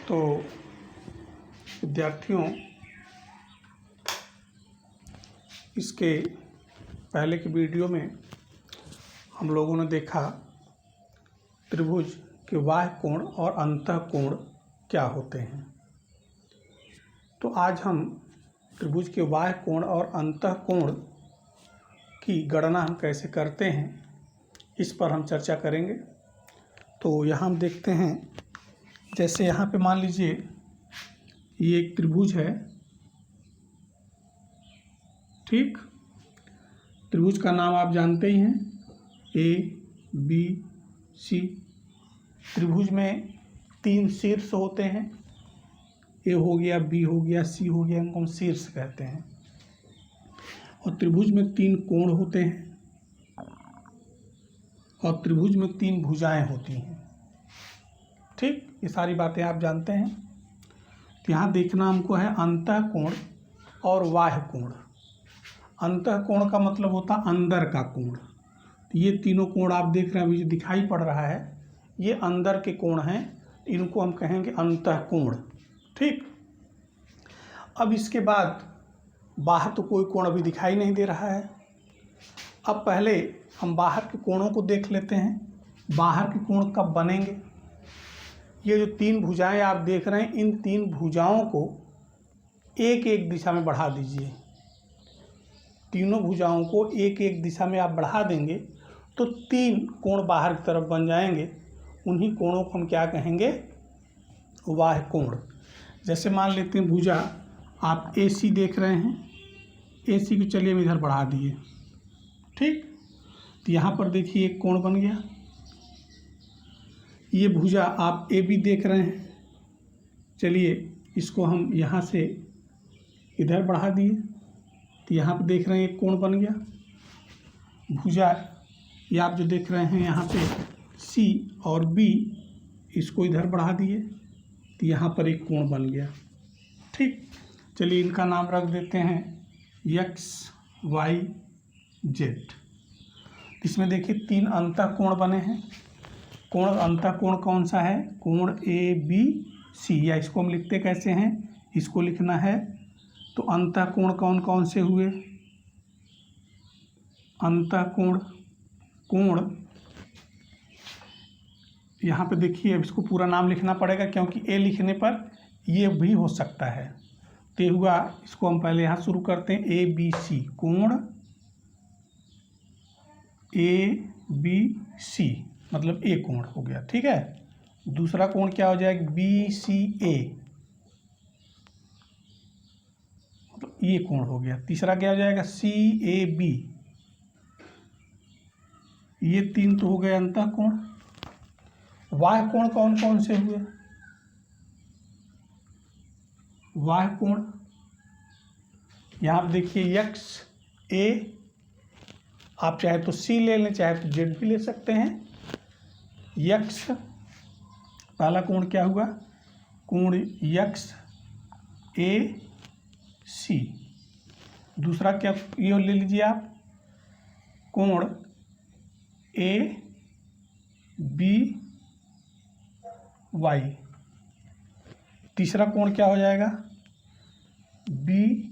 तो विद्यार्थियों, इसके पहले की वीडियो में हम लोगों ने देखा त्रिभुज के बाह्य कोण और अंतः कोण क्या होते हैं। तो आज हम त्रिभुज के बाह्य कोण और अंतः कोण की गणना हम कैसे करते हैं, इस पर हम चर्चा करेंगे। तो यहाँ हम देखते हैं, जैसे यहाँ पे मान लीजिए ये एक त्रिभुज है, ठीक। त्रिभुज का नाम आप जानते ही हैं, ए बी सी। त्रिभुज में 3 शीर्ष होते हैं, ए हो गया, बी हो गया, सी हो गया, इनको हम शीर्ष कहते हैं। और त्रिभुज में 3 कोण होते हैं और त्रिभुज में 3 भुजाएं होती हैं, ठीक। ये सारी बातें आप जानते हैं। तो यहाँ देखना हमको है अंतः कोण और बाह्य कोण। अंतः कोण का मतलब होता अंदर का कोण। तो ये तीनों कोण आप देख रहे हैं, अभी जो दिखाई पड़ रहा है ये अंदर के कोण हैं, इनको हम कहेंगे अंतः कोण, ठीक। अब इसके बाद बाहर तो कोई कोण अभी दिखाई नहीं दे रहा है। अब पहले हम बाहर के कोणों को देख लेते हैं। बाहर के कोण कब बनेंगे? ये जो 3 भुजाएं आप देख रहे हैं, इन 3 भुजाओं को एक एक दिशा में बढ़ा दीजिए। तीनों भुजाओं को एक एक दिशा में आप बढ़ा देंगे तो 3 कोण बाहर की तरफ बन जाएंगे। उन्हीं कोणों को हम क्या कहेंगे? बाह्य कोण। जैसे मान लेते हैं भुजा आप AC देख रहे हैं, AC को चलिए हम इधर बढ़ा दिए, ठीक। तो यहाँ पर देखिए एक कोण बन गया। ये भुजा आप AB देख रहे हैं, चलिए इसको हम यहाँ से इधर बढ़ा दिए, तो यहाँ पर देख रहे हैं एक कोण बन गया। भुजा ये आप जो देख रहे हैं यहाँ पे C और B, इसको इधर बढ़ा दिए तो यहाँ पर एक कोण बन गया, ठीक। चलिए इनका नाम रख देते हैं X Y Z। इसमें देखिए 3 अंतः कोण बने हैं। कोण अंतः कोण कौन सा है? कोण ABC, या इसको हम लिखते कैसे हैं, इसको लिखना है। तो अंतः कोण कौन कौन से हुए? अंतः कोण यहाँ पे देखिए, अब इसको पूरा नाम लिखना पड़ेगा क्योंकि ए लिखने पर ये भी हो सकता है। तो हुआ, इसको हम पहले यहाँ शुरू करते हैं, ABC कोण ABC, मतलब ए कोण हो गया, ठीक है। दूसरा कोण क्या हो जाएगा? BCA, मतलब ये कोण हो गया। तीसरा क्या हो जाएगा? CAB। ये 3 तो हो गए अंतः कोण। बाह्य कोण कौन कौन से हुए? बाह्य कोण यहाँ पर देखिए XA, आप चाहे तो C ले लें, चाहे तो Z भी ले सकते हैं। X पहला कोण क्या हुआ? कोण XAC। दूसरा क्या, ये ले लीजिए आप, कोण ABY। तीसरा कोण क्या हो जाएगा? BCZ।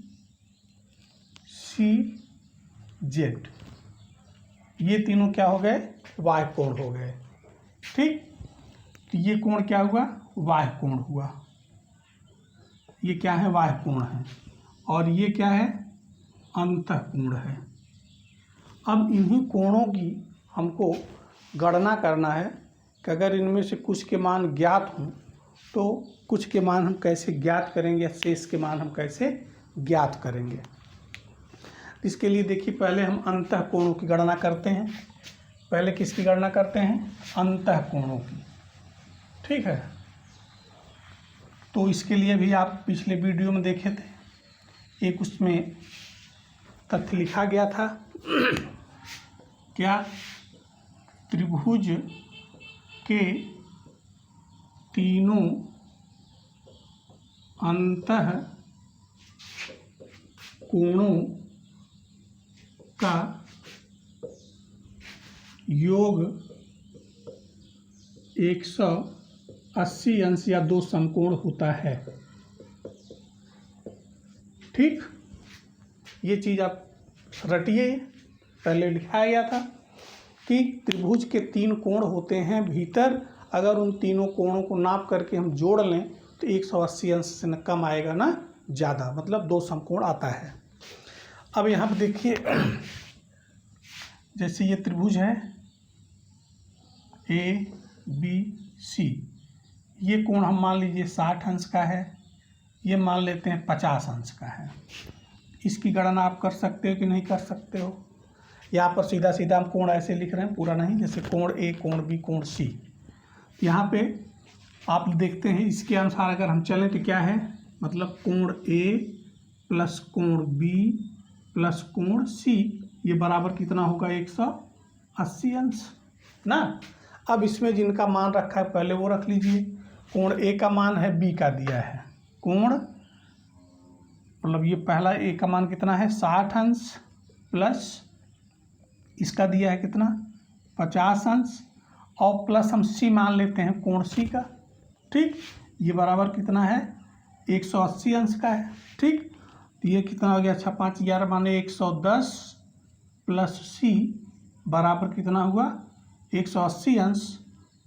ये तीनों क्या हो गए? बाह्य कोण हो गए, ठीक। तो ये कोण क्या हुआ? बाह्य कोण हुआ। ये क्या है? बाह्य कोण है। और ये क्या है? अंतः कोण है। अब इन्हीं कोणों की हमको गणना करना है कि अगर इनमें से कुछ के मान ज्ञात हों तो कुछ के मान हम कैसे ज्ञात करेंगे, या शेष के मान हम कैसे ज्ञात करेंगे। इसके लिए देखिए, पहले हम अंतः कोणों की गणना करते हैं। पहले किसकी गणना करते हैं? अंतः कोणों की, ठीक है। तो इसके लिए भी आप पिछले वीडियो में देखे थे, एक उसमें तथ्य लिखा गया था क्या? त्रिभुज के तीनों अंतः कोणों का योग 180 80 अंश या 2 समकोण होता है। ठीक, ये चीज़ आप रटिए। पहले लिखाया गया था कि त्रिभुज के 3 कोण होते हैं भीतर, अगर उन तीनों कोणों को नाप करके हम जोड़ लें तो 180 अंश से न कम आएगा ना ज़्यादा, मतलब 2 समकोण आता है। अब यहाँ पर देखिए, जैसे ये त्रिभुज है ABC, ये कोण हम मान लीजिए 60 अंश का है, ये मान लेते हैं 50 अंश का है। इसकी गणना आप कर सकते हो कि नहीं कर सकते हो? यहाँ पर सीधा सीधा हम कोण ऐसे लिख रहे हैं, पूरा नहीं, जैसे कोण A, कोण B, कोण C। यहाँ पे आप देखते हैं इसके अनुसार अगर हम चलें तो क्या है, मतलब कोण A प्लस कोण B प्लस कोण C, ये बराबर कितना होगा 180 अंश ना। अब इसमें जिनका मान रखा है पहले वो रख लीजिए। कोण A का मान है, B का दिया है, कोण मतलब ये पहला A का मान कितना है 60 अंश प्लस इसका दिया है कितना 50 अंश, और प्लस हम C मान लेते हैं कोण C का। ठीक, ये बराबर कितना है 180 अंश का है। ठीक, तो ये कितना हो गया, 6 5 11 माने 110 प्लस C बराबर कितना हुआ 180 अंश।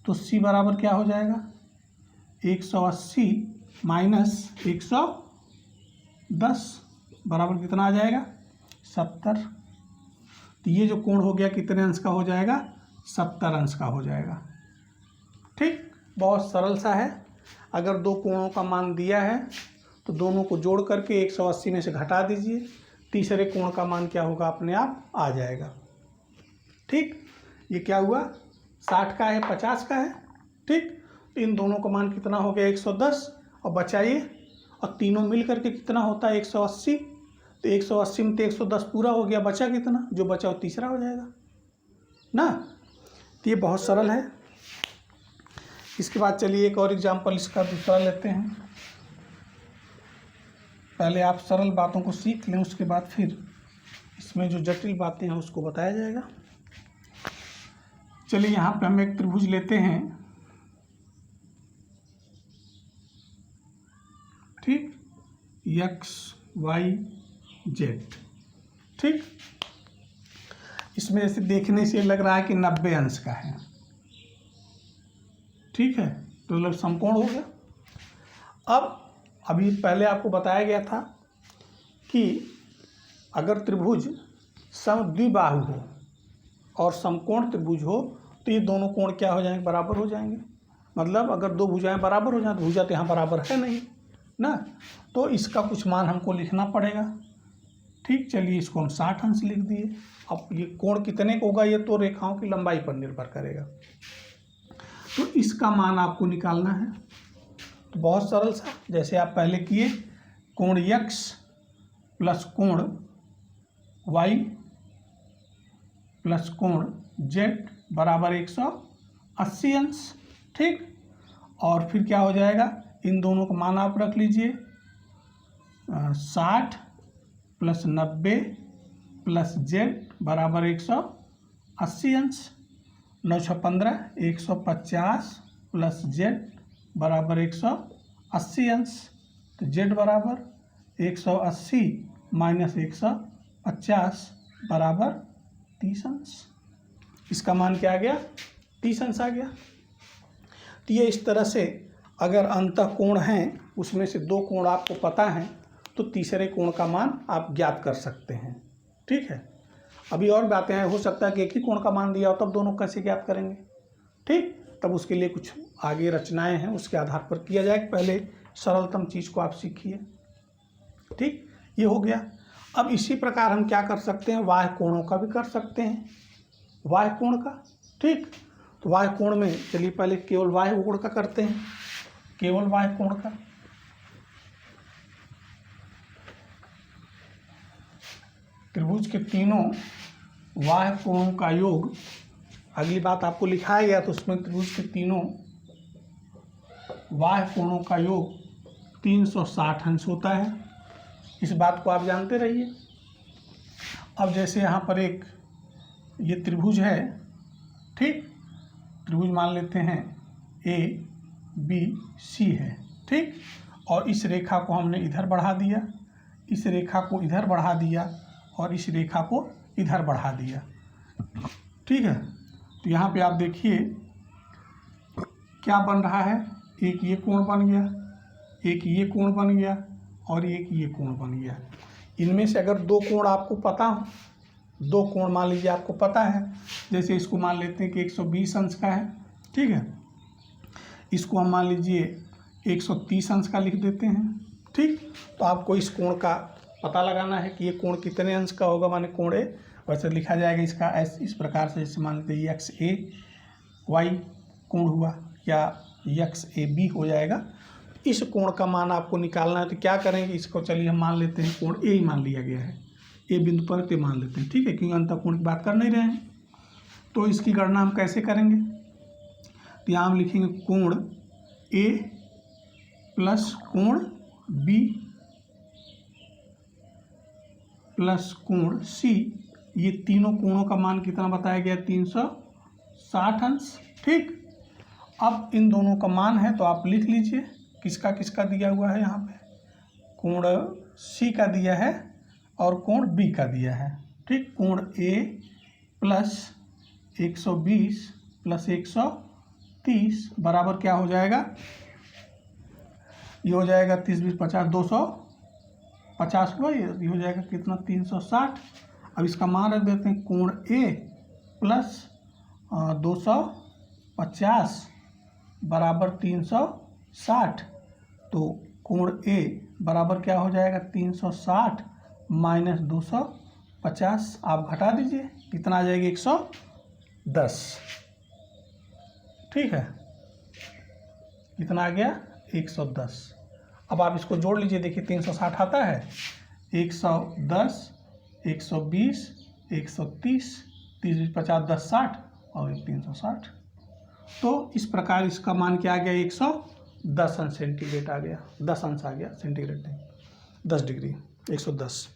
तो C बराबर क्या हो जाएगा 180 माइनस 110 बराबर कितना आ जाएगा 70। तो ये जो कोण हो गया कितने अंश का हो जाएगा 70 अंश का हो जाएगा। ठीक, बहुत सरल सा है। अगर 2 कोणों का मान दिया है तो दोनों को जोड़ करके 180 में से घटा दीजिए, तीसरे कोण का मान क्या होगा अपने आप आ जाएगा। ठीक, ये क्या हुआ 60 का है 50 का है। ठीक, इन दोनों का मान कितना हो गया 110, और बचाइए, और तीनों मिल करके कितना होता है 180। तो 180 में तो 110 पूरा हो गया, बचा कितना, जो बचा वो तीसरा हो जाएगा ना। तो ये बहुत सरल है। इसके बाद चलिए एक और एग्जाम्पल इसका दूसरा लेते हैं। पहले आप सरल बातों को सीख लें, उसके बाद फिर इसमें जो जटिल बातें हैं उसको बताया जाएगा। चलिए यहाँ पे हम एक त्रिभुज लेते हैं। ठीक, x y z। ठीक, इसमें जैसे देखने से लग रहा है कि 90 अंश का है। ठीक है, तो मतलब समकोण हो गया। अब अभी पहले आपको बताया गया था कि अगर त्रिभुज समद्विबाहु हो और समकोण त्रिभुज हो तो ये दोनों कोण क्या हो जाएंगे, बराबर हो जाएंगे। मतलब अगर 2 भुजाएं बराबर हो जाए तो भुजा तो यहाँ बराबर है नहीं ना, तो इसका कुछ मान हमको लिखना पड़ेगा। ठीक, चलिए इसको हम 60 अंश लिख दिए। अब ये कोण कितने का होगा, ये तो रेखाओं की लंबाई पर निर्भर करेगा, तो इसका मान आपको निकालना है। तो बहुत सरल सा, जैसे आप पहले किए, कोण x प्लस कोण y प्लस कोण z बराबर 180 अंश। ठीक, और फिर क्या हो जाएगा, इन दोनों का मान आप रख लीजिए, 60 प्लस 90 प्लस z बराबर 180 अंश। 9 6 15 150 प्लस z बराबर 180 अंश। तो z बराबर 180 माइनस 150 बराबर 30 अंश। इसका मान क्या आ गया 30 अंश आ गया। तो ये इस तरह से अगर अंतः कोण हैं उसमें से 2 कोण आपको पता हैं तो तीसरे कोण का मान आप ज्ञात कर सकते हैं। ठीक है, अभी और बातें हैं, हो सकता है कि एक ही कोण का मान दिया हो, तब दोनों कैसे ज्ञात करेंगे। ठीक, तब उसके लिए कुछ आगे रचनाएं हैं, उसके आधार पर किया जाए। पहले सरलतम चीज़ को आप सीखिए। ठीक, ये हो गया। अब इसी प्रकार हम क्या कर सकते हैं, बाह्य कोणों का भी कर सकते हैं, बाह्य कोण का। ठीक, तो बाह्य कोण में चलिए पहले केवल बाह्य कोण का करते हैं, केवल बाह्य कोण का। त्रिभुज के तीनों बाह्य कोणों का योग, अगली बात आपको लिखाया गया तो उसमें त्रिभुज के तीनों बाह्य कोणों का योग 360 अंश होता है। इस बात को आप जानते रहिए। अब जैसे यहाँ पर एक ये त्रिभुज है। ठीक, त्रिभुज मान लेते हैं A बी सी है, ठीक। और इस रेखा को हमने इधर बढ़ा दिया, इस रेखा को इधर बढ़ा दिया और इस रेखा को इधर बढ़ा दिया, ठीक है। तो यहाँ पे आप देखिए क्या बन रहा है, एक ये कोण बन गया, एक ये कोण बन गया और एक ये कोण बन गया। इनमें से अगर दो कोण आपको पता हो, दो कोण मान लीजिए आपको पता है, जैसे इसको मान लेते हैं कि 120 अंश का है, ठीक है। इसको हम मान लीजिए 130 अंश का लिख देते हैं, ठीक। तो आपको इस कोण का पता लगाना है कि ये कोण कितने अंश का होगा, माने कोण ए। वैसे लिखा जाएगा इसका इस प्रकार से, जैसे मान लेते हैं एक्स ए वाई कोण हुआ या एक्स ए बी हो जाएगा। इस कोण का मान आपको निकालना है, तो क्या करेंगे, इसको चलिए हम मान लेते हैं कोण ए ही मान लिया गया है, ए बिंदु पर ते मान लेते हैं, ठीक है, क्योंकि अंतः कोण की बात कर नहीं रहे हैं। तो इसकी गणना हम कैसे करेंगे, तो यहाँ हम लिखेंगे कोण ए प्लस कोण बी प्लस कोण सी। ये तीनों कोणों का मान कितना बताया गया, 360 अंश, ठीक। अब इन दोनों का मान है तो आप लिख लीजिए किसका किसका दिया हुआ है। यहाँ पे कोण सी का दिया है और कोण बी का दिया है, ठीक। कोण ए प्लस 120 प्लस 130 बराबर क्या हो जाएगा, ये हो जाएगा 30 20 50 250 हुआ, ये हो जाएगा कितना 360। अब इसका मान रख देते हैं, कोण ए प्लस 250 बराबर 360। तो कोण ए बराबर क्या हो जाएगा, 360 माइनस 250, आप घटा दीजिए, कितना आ जाएगा 110, ठीक है। कितना आ गया 110। अब आप इसको जोड़ लीजिए, देखिए 360 आता है, 110 120 130 30 50 10 60 और 360। तो इस प्रकार इसका मान क्या आ गया, 110 अंश सेंटीग्रेड आ गया, 10 अंश आ गया, सेंटीग्रेड नहीं 10 डिग्री 110।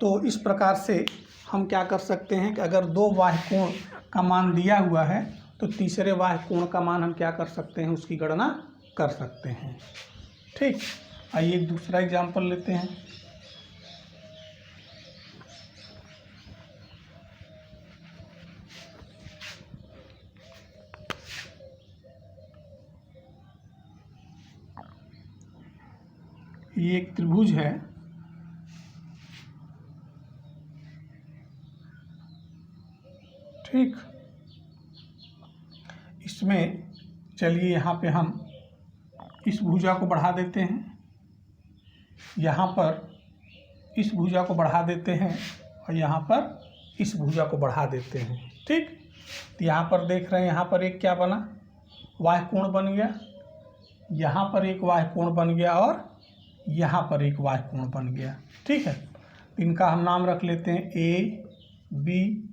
तो इस प्रकार से हम क्या कर सकते हैं कि अगर दो बाह्य कोण का मान दिया हुआ है तो तीसरे बाह्य कोण का मान हम क्या कर सकते हैं, उसकी गणना कर सकते हैं, ठीक। आइए एक दूसरा एग्जाम्पल लेते हैं। ये एक त्रिभुज है, ठीक। इसमें चलिए यहाँ पे हम इस भुजा को बढ़ा देते हैं, यहाँ पर इस भुजा को बढ़ा देते हैं और यहाँ पर इस भुजा को बढ़ा देते हैं, ठीक। तो यहाँ पर देख रहे हैं, यहाँ पर एक क्या बना, बाह्य कोण बन गया, यहाँ पर एक बाह्य कोण बन गया और यहाँ पर एक बाह्य कोण बन गया, ठीक है। इनका हम नाम रख लेते हैं ए बी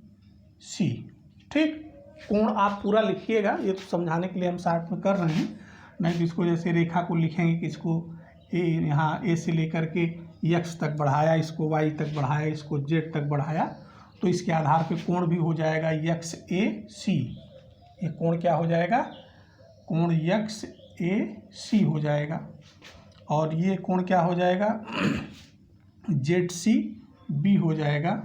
सी, ठीक। कोण आप पूरा लिखिएगा, ये तो समझाने के लिए हम साथ में कर रहे हैं, नहीं तो इसको जैसे रेखा को लिखेंगे कि इसको ए, यहाँ ए से लेकर के एक्स तक बढ़ाया, इसको वाई तक बढ़ाया, इसको जेड तक बढ़ाया, तो इसके आधार पे कोण भी हो जाएगा एक्स ए सी। ये कोण क्या हो जाएगा, कोण एक्स ए सी हो जाएगा। और ये कोण क्या हो जाएगा, जेड सी बी हो जाएगा।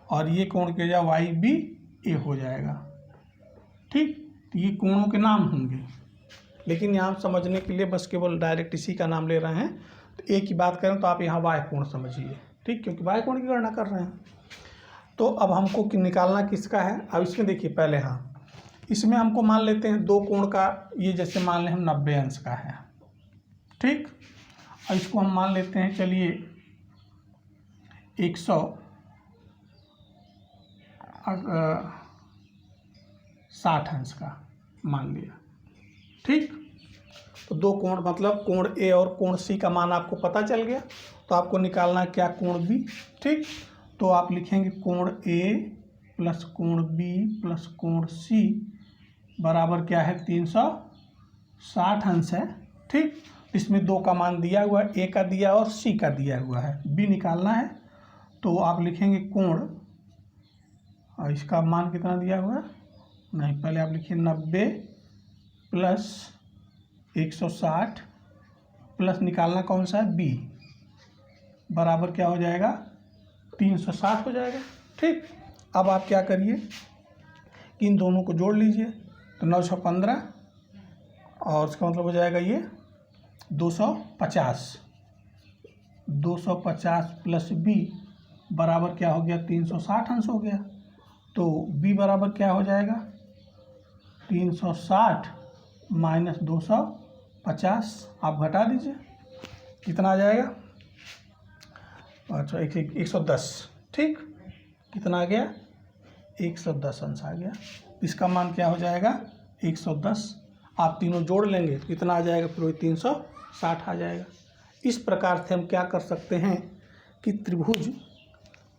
और ये कोण क्या जाए, वाई बी ए हो जाएगा, ठीक। तो ये कोणों के नाम होंगे, लेकिन यहाँ समझने के लिए बस केवल डायरेक्ट इसी का नाम ले रहे हैं। तो एक की बात करें तो आप यहाँ बाह्य कोण समझिए, ठीक, क्योंकि बाह्य कोण की गणना कर रहे हैं। तो अब हमको निकालना किसका है, अब इसमें देखिए पहले, हाँ, इसमें हमको मान लेते हैं दो कोण का, ये जैसे मान लें हम 90 अंश का है, ठीक। और इसको हम मान लेते हैं, चलिए 160 अंश का मान लिया, ठीक। तो दो कोण मतलब कोण ए और कोण सी का मान आपको पता चल गया। तो आपको निकालना क्या, कोण बी, ठीक। तो आप लिखेंगे कोण ए प्लस कोण बी प्लस कोण सी बराबर क्या है, 360 अंश है, ठीक। इसमें दो का मान दिया हुआ है, ए का दिया और सी का दिया हुआ है, बी निकालना है। तो आप लिखेंगे कोण, और इसका मान कितना दिया हुआ है, नहीं, पहले आप लिखिए 90 प्लस 160 प्लस निकालना कौन सा है b बराबर क्या हो जाएगा 360 हो जाएगा। ठीक, अब आप क्या करिए इन दोनों को जोड़ लीजिए, तो 9 6 15 और इसका मतलब हो जाएगा ये 250 प्लस b बराबर क्या हो गया 360 अंश हो गया। तो b बराबर क्या हो जाएगा 360 माइनस 250, आप घटा दीजिए कितना आ जाएगा, अच्छा 110। ठीक, कितना आ गया 110 अंश आ गया। इसका मान क्या हो जाएगा 110, आप तीनों जोड़ लेंगे तो कितना आ जाएगा, फिर वही 360 आ जाएगा। इस प्रकार से हम क्या कर सकते हैं कि त्रिभुज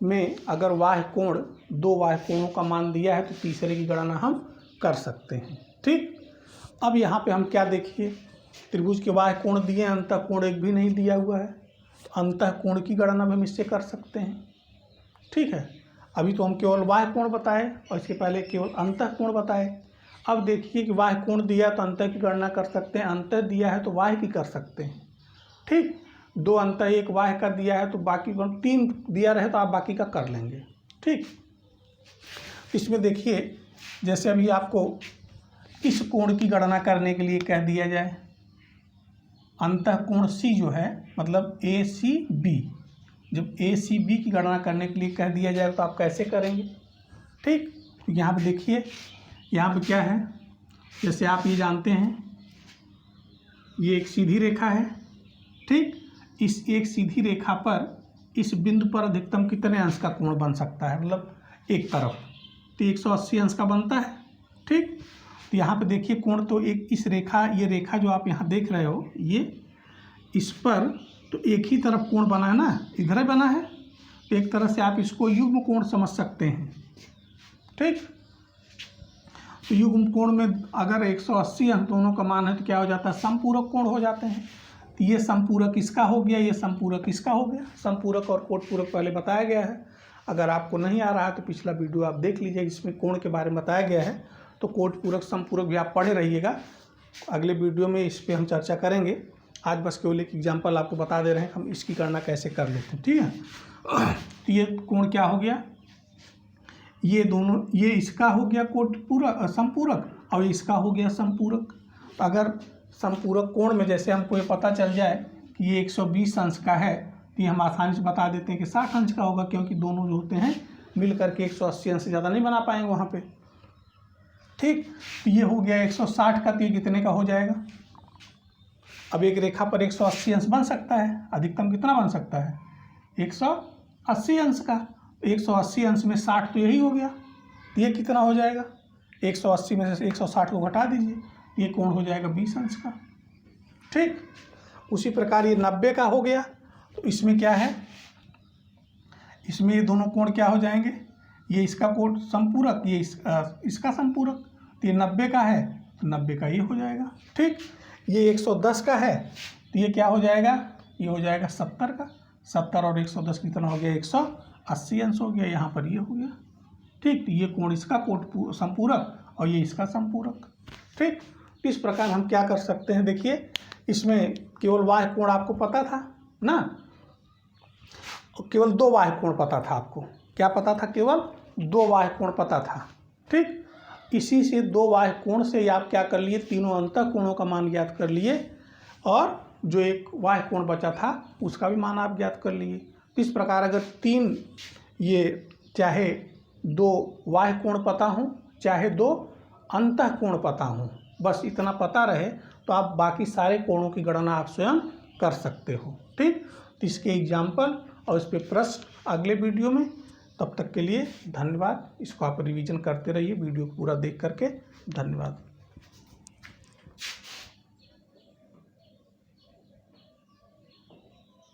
में अगर बाह्य कोण, दो बाह्य कोणों का मान दिया है तो तीसरे की गणना हम कर सकते हैं। ठीक, अब यहाँ पे हम क्या देखिए, त्रिभुज के बाह्य कोण दिए हैं, अंतः कोण एक भी नहीं दिया हुआ है, तो अंतः कोण की गणना भी हम इससे कर सकते हैं। ठीक है, अभी तो हम केवल बाह्य कोण बताए और इसके पहले केवल अंतः कोण बताए। अब देखिए कि बाह्य कोण दिया है तो अंतः की गणना कर सकते हैं, अंतः दिया है तो बाह्य की कर सकते हैं। ठीक, दो अंतः एक बाह्य का दिया है तो बाकी तीन दिया रहे तो आप बाकी का कर लेंगे। ठीक, इसमें देखिए जैसे अभी आपको इस कोण की गणना करने के लिए कह दिया जाए, अंतः कोण C जो है मतलब ACB, जब ACB की गणना करने के लिए कह दिया जाए तो आप कैसे करेंगे। ठीक, यहाँ पे देखिए, यहाँ पे क्या है, जैसे आप ये जानते हैं ये एक सीधी रेखा है। ठीक, इस एक सीधी रेखा पर इस बिंदु पर अधिकतम कितने अंश का कोण बन सकता है, मतलब एक तरफ, तो 180 अंश का बनता है। ठीक, तो यहाँ पे देखिए कोण तो एक इस रेखा, ये रेखा जो आप यहाँ देख रहे हो ये इस पर तो एक ही तरफ कोण बना है ना, इधर ही बना है, तो एक तरह से आप इसको युग्म कोण समझ सकते हैं। ठीक, तो युग्म कोण में अगर 180 अंश दोनों का मान है तो क्या हो जाता है, समपूरक कोण हो जाते हैं। तो ये समपूरक इसका हो गया, ये समपूरक इसका हो गया। समपूरक और कोटपूरक पहले बताया गया है, अगर आपको नहीं आ रहा है तो पिछला वीडियो आप देख लीजिए, इसमें कोण के बारे में बताया गया है। तो कोटपूरक समपूरक भी आप पढ़े रहिएगा, अगले वीडियो में इस पर हम चर्चा करेंगे। आज बस केवल एक एग्जाम्पल आपको बता दे रहे हैं हम इसकी गणना कैसे कर लेते हैं। ठीक है, तो ये कोण क्या हो गया, ये दोनों, ये इसका हो गया कोटपूरक समपूरक और इसका हो गया समपूरक। अगर समपूरक कोण में जैसे हमको ये पता चल जाए कि ये 120 अंश का है तो ये हम आसानी से बता देते हैं कि 60 अंश का होगा, क्योंकि दोनों जो होते हैं मिल करके 180 अंश से ज़्यादा नहीं बना पाएंगे वहाँ पे। ठीक, तो ये हो गया 160 का, तो ये कितने का हो जाएगा। अब एक रेखा पर 180 अंश बन सकता है, अधिकतम कितना बन सकता है 180 अंश का। 180 अंश में 60 तो यही हो गया, तो ये कितना हो जाएगा, 180 में से 160 को घटा दीजिए, ये कोण हो जाएगा 20 अंश का। ठीक, उसी प्रकार ये 90 का हो गया, तो इसमें क्या है, इसमें ये दोनों कोण क्या हो जाएंगे, ये इसका कोण समपूरक, ये इसका समपूरक, तो ये 90 का है तो 90 का ये हो जाएगा। ठीक, ये 110 का है तो ये क्या हो जाएगा, ये हो जाएगा 70 का। 70 और 110 कितना हो गया, 180 अंश हो गया, यहाँ पर ये हो गया। ठीक, तो ये कोण इसका कोण समपूरक और ये इसका समपूरक। ठीक, इस प्रकार हम क्या कर सकते हैं, देखिए इसमें केवल बाह्य कोण आपको पता था ना, केवल दो बाह्य कोण पता था आपको, क्या पता था, केवल दो बाह्य कोण पता था। ठीक, इसी से दो बाह्य कोण से आप क्या कर लिए, तीनों अंतः कोणों का मान ज्ञात कर लिए और जो एक बाह्य कोण बचा था उसका भी मान आप ज्ञात कर लिए। इस प्रकार अगर तीन, ये चाहे दो बाह्य कोण पता हो चाहे दो अंतः कोण पता हो, बस इतना पता रहे तो आप बाकी सारे कोणों की गणना आप स्वयं कर सकते हो। ठीक, तो इसके एग्जाम्पल और इस पे प्रश्न अगले वीडियो में। तब तक के लिए धन्यवाद। इसको आप रिवीजन करते रहिए वीडियो को पूरा देख करके। धन्यवाद।